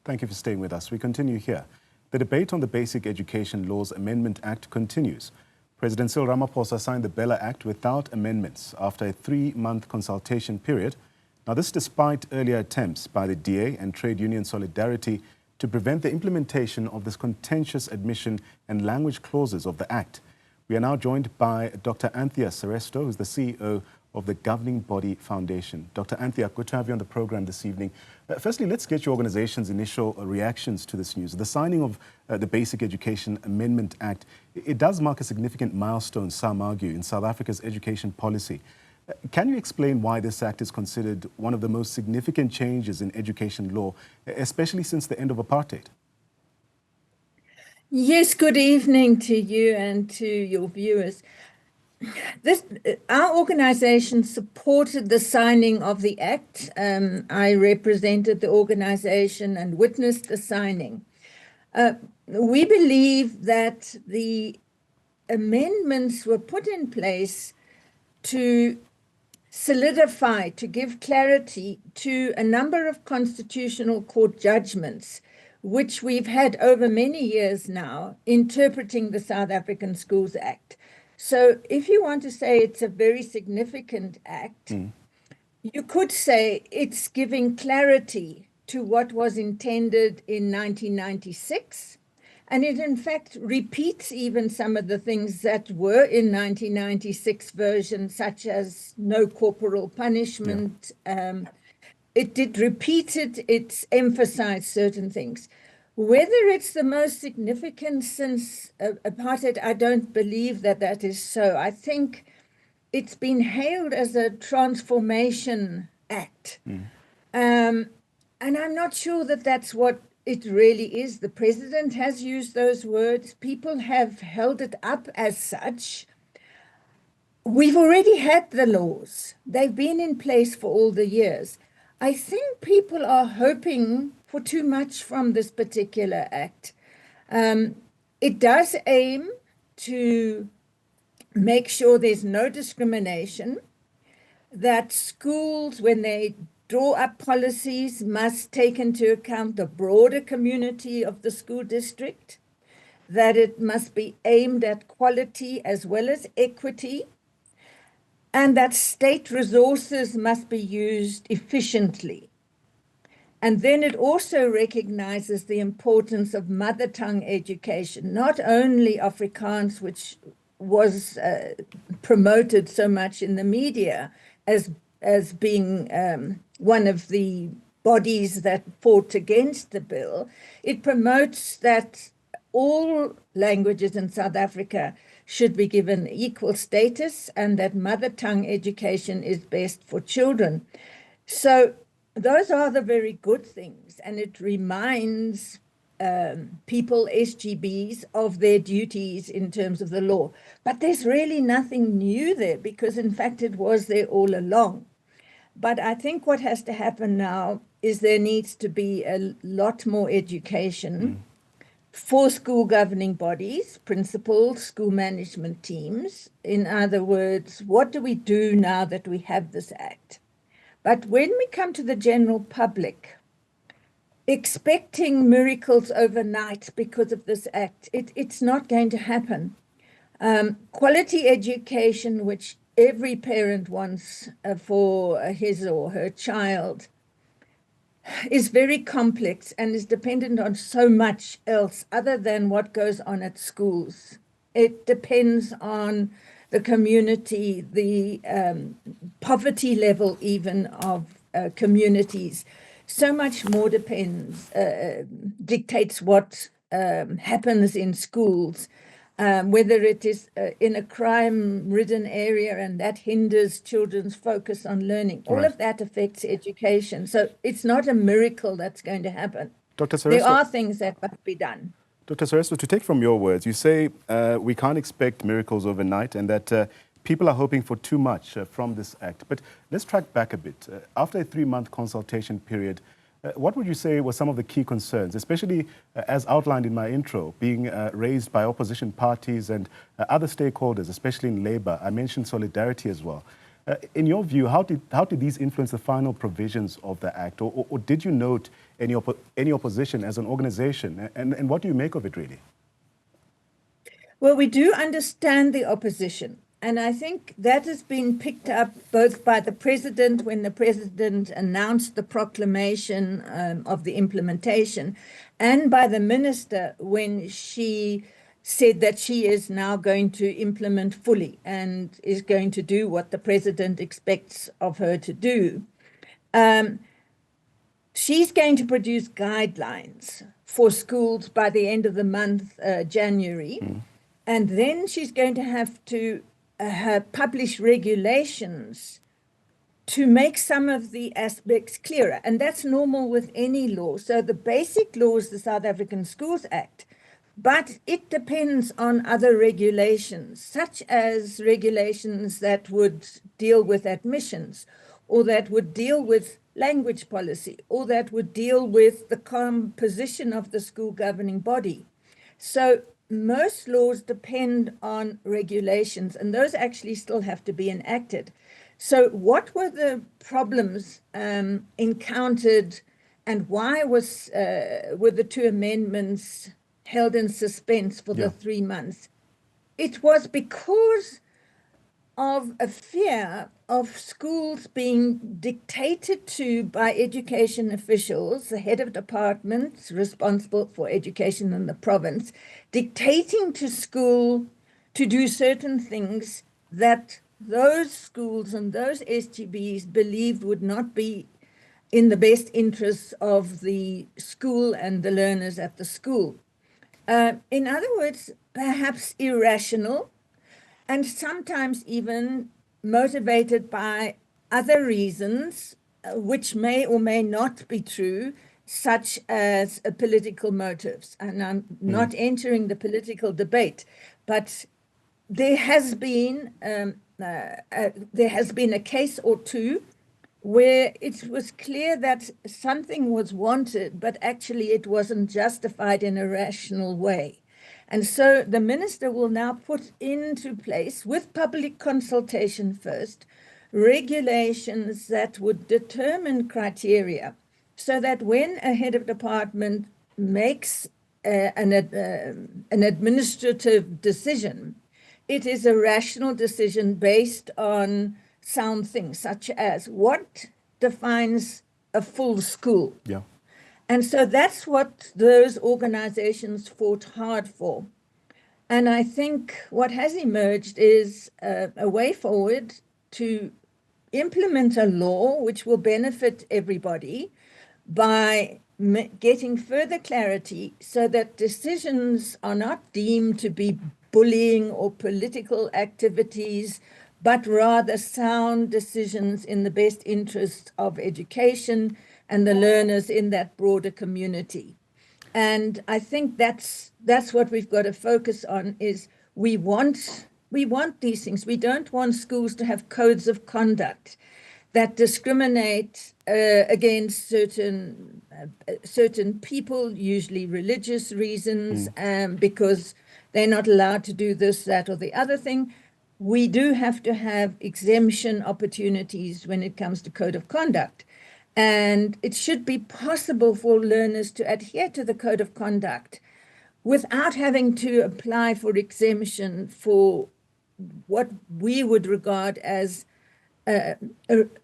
Thank you for staying with us. We continue here. The debate on the Basic Education Laws Amendment Act continues. President Cyril Ramaphosa signed the Bela Act without amendments after a 3-month consultation period. Now, this despite earlier attempts by the DA and trade union Solidarity to prevent the implementation of this contentious admission and language clauses of the Act. We are now joined by Dr. Anthea Cereseto, who is the CEO of the Governing Body Foundation. Dr. Anthea, good to have you on the program this evening. Firstly, let's get your organization's initial reactions to this news. The signing of the Basic Education Amendment Act, it does mark a significant milestone, some argue, in South Africa's education policy. Can you explain why this act is considered one of the most significant changes in education law, especially since the end of apartheid? Yes, good evening to you and to your viewers. Our organization supported the signing of the Act. I represented the organization and witnessed the signing. We believe that the amendments were put in place to solidify, to give clarity to a number of constitutional court judgments, which we've had over many years now, interpreting the South African Schools Act. So if you want to say it's a very significant act, you could say it's giving clarity to what was intended in 1996. And it, in fact, repeats even some of the things that were in 1996 version, such as no corporal punishment. Yeah. It did repeat it. It's emphasized certain things. Whether it's the most significant since apartheid, I don't believe that that is so. I think it's been hailed as a transformation act. And I'm not sure that that's what it really is. The president has used those words. People have held it up as such. We've already had the laws. They've been in place for all the years. I think people are hoping for too much from this particular act. It does aim to make sure there's no discrimination, that schools, when they draw up policies, must take into account the broader community of the school district, that it must be aimed at quality as well as equity, and that state resources must be used efficiently. And then it also recognizes the importance of mother tongue education, not only Afrikaans, which was promoted so much in the media as being one of the bodies that fought against the bill. It promotes that all languages in South Africa should be given equal status and that mother tongue education is best for children. So those are the very good things, and it reminds people, SGBs, of their duties in terms of the law. But there's really nothing new there because, in fact, it was there all along. But I think what has to happen now is there needs to be a lot more education for school governing bodies, principals, school management teams. In other words, what do we do now that we have this act? But when we come to the general public, expecting miracles overnight because of this act, it's not going to happen. Quality education, which every parent wants for his or her child, is very complex and is dependent on so much else other than what goes on at schools. It depends on the community, the poverty level even of communities. So much more dictates what happens in schools, whether it is in a crime-ridden area and that hinders children's focus on learning. All of that affects education. So it's not a miracle that's going to happen. Dr. Cereseto, there are things that must be done. Dr. Cereseto, to take from your words, you say we can't expect miracles overnight and that people are hoping for too much from this act. But let's track back a bit. After a 3-month consultation period, what would you say were some of the key concerns, especially as outlined in my intro, being raised by opposition parties and other stakeholders, especially in Labour? I mentioned Solidarity as well. In your view, how did these influence the final provisions of the Act? Or did you note any opposition as an organization? And what do you make of it, really? Well, we do understand the opposition. And I think that has been picked up both by the president when the president announced the proclamation of the implementation, and by the minister when she said that she is now going to implement fully and is going to do what the president expects of her to do. She's going to produce guidelines for schools by the end of the month, January. And then she's going to have to publish regulations to make some of the aspects clearer. And that's normal with any law. So the basic law is the South African Schools Act, but it depends on other regulations, such as regulations that would deal with admissions, or that would deal with language policy, or that would deal with the composition of the school governing body. So most laws depend on regulations, and those actually still have to be enacted. So what were the problems encountered, and why were the two amendments held in suspense for the 3 months? It was because of a fear of schools being dictated to by education officials, the head of departments responsible for education in the province, dictating to school to do certain things that those schools and those SGBs believed would not be in the best interests of the school and the learners at the school. In other words, perhaps irrational, and sometimes even motivated by other reasons, which may or may not be true, such as political motives. And I'm not entering the political debate, but there has been a case or two where it was clear that something was wanted, but actually it wasn't justified in a rational way. And so the minister will now put into place, with public consultation first, regulations that would determine criteria so that when a head of department makes an administrative decision, it is a rational decision based on sound things, such as what defines a full school. Yeah. And so that's what those organizations fought hard for. And I think what has emerged is a way forward to implement a law which will benefit everybody by getting further clarity so that decisions are not deemed to be bullying or political activities, but rather sound decisions in the best interest of education and the learners in that broader community. And I think that's what we've got to focus on. Is we want these things. We don't want schools to have codes of conduct that discriminate against certain people, usually religious reasons, because they're not allowed to do this, that, or the other thing. We do have to have exemption opportunities when it comes to code of conduct. And it should be possible for learners to adhere to the code of conduct without having to apply for exemption for what we would regard as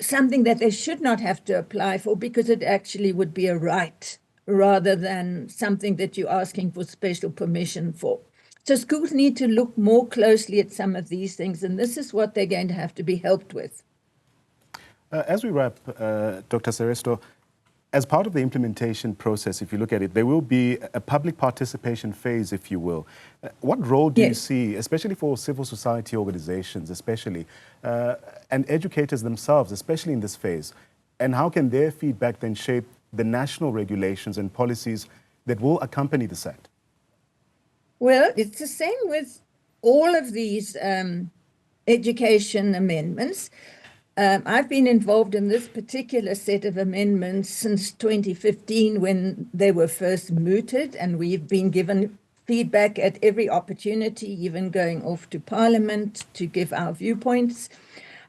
something that they should not have to apply for, because it actually would be a right rather than something that you're asking for special permission for. So schools need to look more closely at some of these things, and this is what they're going to have to be helped with. As we wrap, Dr. Cereseto, as part of the implementation process, if you look at it, there will be a public participation phase, if you will. What role do you see, especially for civil society organizations, especially, and educators themselves, especially in this phase? And how can their feedback then shape the national regulations and policies that will accompany this act? Well, it's the same with all of these education amendments. I've been involved in this particular set of amendments since 2015 when they were first mooted, and we've been given feedback at every opportunity, even going off to Parliament to give our viewpoints.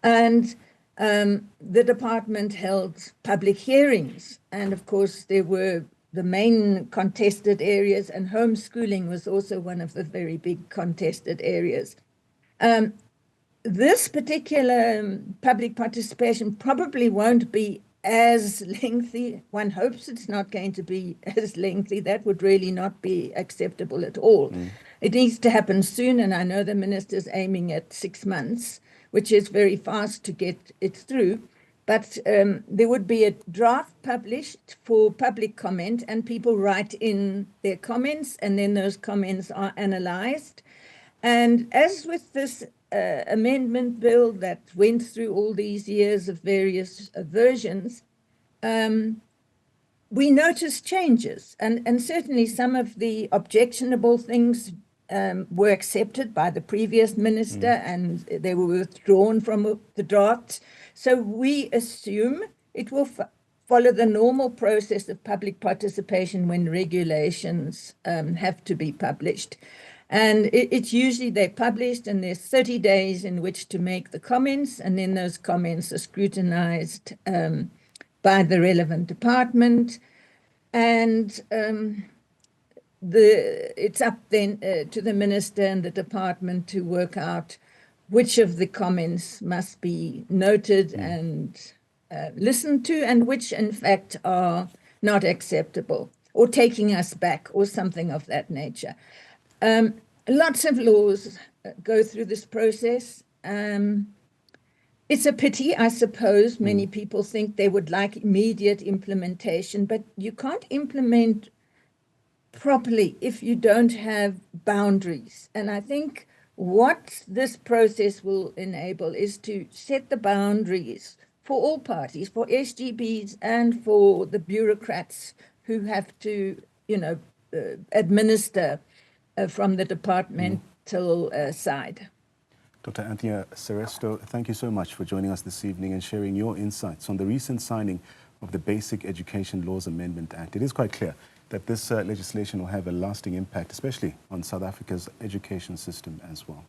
And the department held public hearings. And of course, there were the main contested areas, and homeschooling was also one of the very big contested areas. This particular public participation probably won't be as lengthy. One hopes it's not going to be as lengthy. That would really not be acceptable at all. It needs to happen soon, and I know the minister's aiming at 6 months, which is very fast to get it through. But there would be a draft published for public comment, and people write in their comments, and then those comments are analyzed. And as with this amendment bill that went through all these years of various versions, we noticed changes. And certainly some of the objectionable things were accepted by the previous minister, and they were withdrawn from the draft. So we assume it will follow the normal process of public participation when regulations have to be published. And it's usually they're published, and there's 30 days in which to make the comments, and then those comments are scrutinized by the relevant department. And it's up then to the minister and the department to work out which of the comments must be noted and listened to, and which in fact are not acceptable or taking us back or something of that nature. Lots of laws go through this process. It's a pity, I suppose. Many people think they would like immediate implementation, but you can't implement properly if you don't have boundaries. And I think what this process will enable is to set the boundaries for all parties, for SGBs and for the bureaucrats who have to, administer from the departmental side. Dr. Anthea Cereseto, thank you so much for joining us this evening and sharing your insights on the recent signing of the Basic Education Laws Amendment Act. It is quite clear that this legislation will have a lasting impact, especially on South Africa's education system as well.